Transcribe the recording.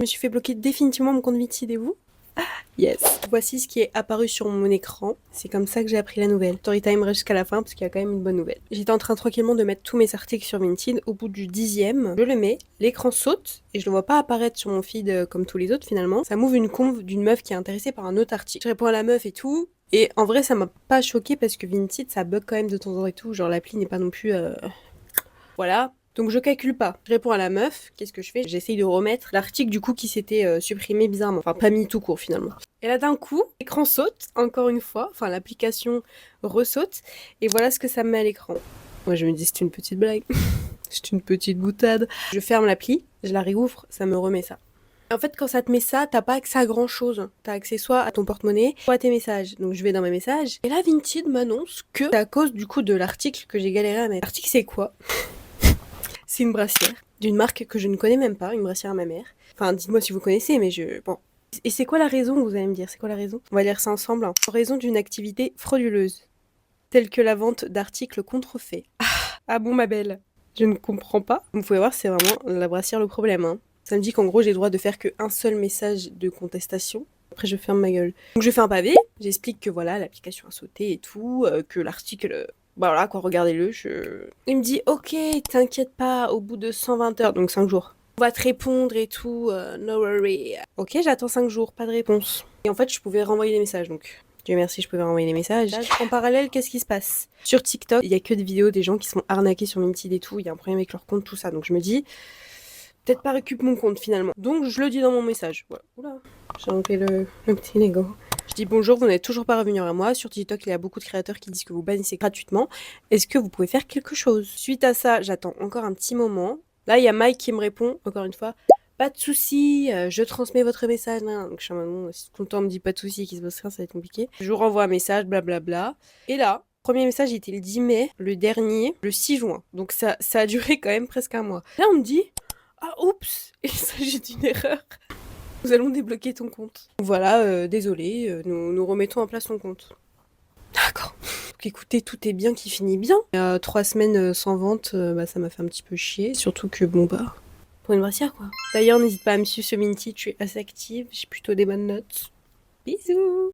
Je me suis fait bloquer définitivement mon compte Vinted et vous? Yes. Voici ce qui est apparu sur mon écran. C'est comme ça que j'ai appris la nouvelle. Storytime reste jusqu'à la fin parce qu'il y a quand même une bonne nouvelle. J'étais en train tranquillement de mettre tous mes articles sur Vinted. Au bout du 10e, je le mets, l'écran saute et je le vois pas apparaître sur mon feed comme tous les autres finalement. Ça m'ouvre une conve d'une meuf qui est intéressée par un autre article. Je réponds à la meuf et tout. Et en vrai, ça m'a pas choqué parce que Vinted, ça bug quand même de temps en temps et tout. Genre l'appli n'est pas non plus... Voilà. Donc je calcule pas. Je réponds à la meuf, qu'est-ce que je fais? J'essaye de remettre l'article du coup qui s'était supprimé bizarrement. Enfin pas mis tout court finalement. Et là d'un coup, l'écran saute, encore une fois, enfin l'application ressaute, et voilà ce que ça me met à l'écran. Moi je me dis c'est une petite blague, c'est une petite boutade. Je ferme l'appli, je la réouvre, ça me remet ça. En fait, quand ça te met ça, t'as pas accès à grand chose. T'as accès soit à ton porte-monnaie, soit à tes messages. Donc je vais dans mes messages. Et là, Vinted m'annonce que c'est à cause du coup de l'article que j'ai galéré à mettre. L'article, c'est quoi? C'est une brassière d'une marque que je ne connais même pas, une brassière à ma mère. Enfin, dites-moi si vous connaissez, mais je... Bon. Et c'est quoi la raison, vous allez me dire? C'est quoi la raison? On va lire ça ensemble. En raison d'une activité frauduleuse, telle que la vente d'articles contrefaits. Ah bon, ma belle? Je ne comprends pas. Vous pouvez voir, c'est vraiment la brassière le problème. Hein. Ça me dit qu'en gros, j'ai le droit de faire qu'un seul message de contestation. Après, je ferme ma gueule. Donc, je fais un pavé. J'explique que voilà, l'application a sauté et tout, que l'article... Bah voilà, quoi, regardez-le. Il me dit, ok, t'inquiète pas, au bout de 120 heures, donc 5 jours, on va te répondre et tout, no worry. Ok, j'attends 5 jours, pas de réponse. Et en fait, je pouvais renvoyer des messages, donc... Dieu merci, je pouvais renvoyer des messages. En parallèle, qu'est-ce qui se passe? Sur TikTok, il y a que des vidéos des gens qui sont arnaqués sur Vinted et tout, il y a un problème avec leur compte, tout ça. Donc je me dis, peut-être pas récup mon compte finalement. Donc je le dis dans mon message. Voilà. Oula, j'ai enlevé le petit Lego. Je dis bonjour, vous n'êtes toujours pas revenu à moi. Sur TikTok, il y a beaucoup de créateurs qui disent que vous bannissez gratuitement. Est-ce que vous pouvez faire quelque chose? Suite à ça, j'attends encore un petit moment. Là, il y a Mike qui me répond, encore une fois. Pas de souci, je transmets votre message. Donc je suis en mode, si tout le temps on me dit pas de souci, qu'il se passe rien, ça va être compliqué. Je vous renvoie un message, blablabla. Et là, premier message était le 10 mai, le dernier, le 6 juin. Donc ça a duré quand même presque un mois. Là, on me dit, ah oups, il s'agit d'une erreur. Nous allons débloquer ton compte. Voilà, désolé, nous remettons en place ton compte. D'accord. Donc écoutez, tout est bien qui finit bien. 3 semaines sans vente, bah, ça m'a fait un petit peu chier. Surtout que bon bah, pour une brassière quoi. D'ailleurs, n'hésite pas à me suivre sur Minty, tu es assez active, j'ai plutôt des bonnes notes. Bisous.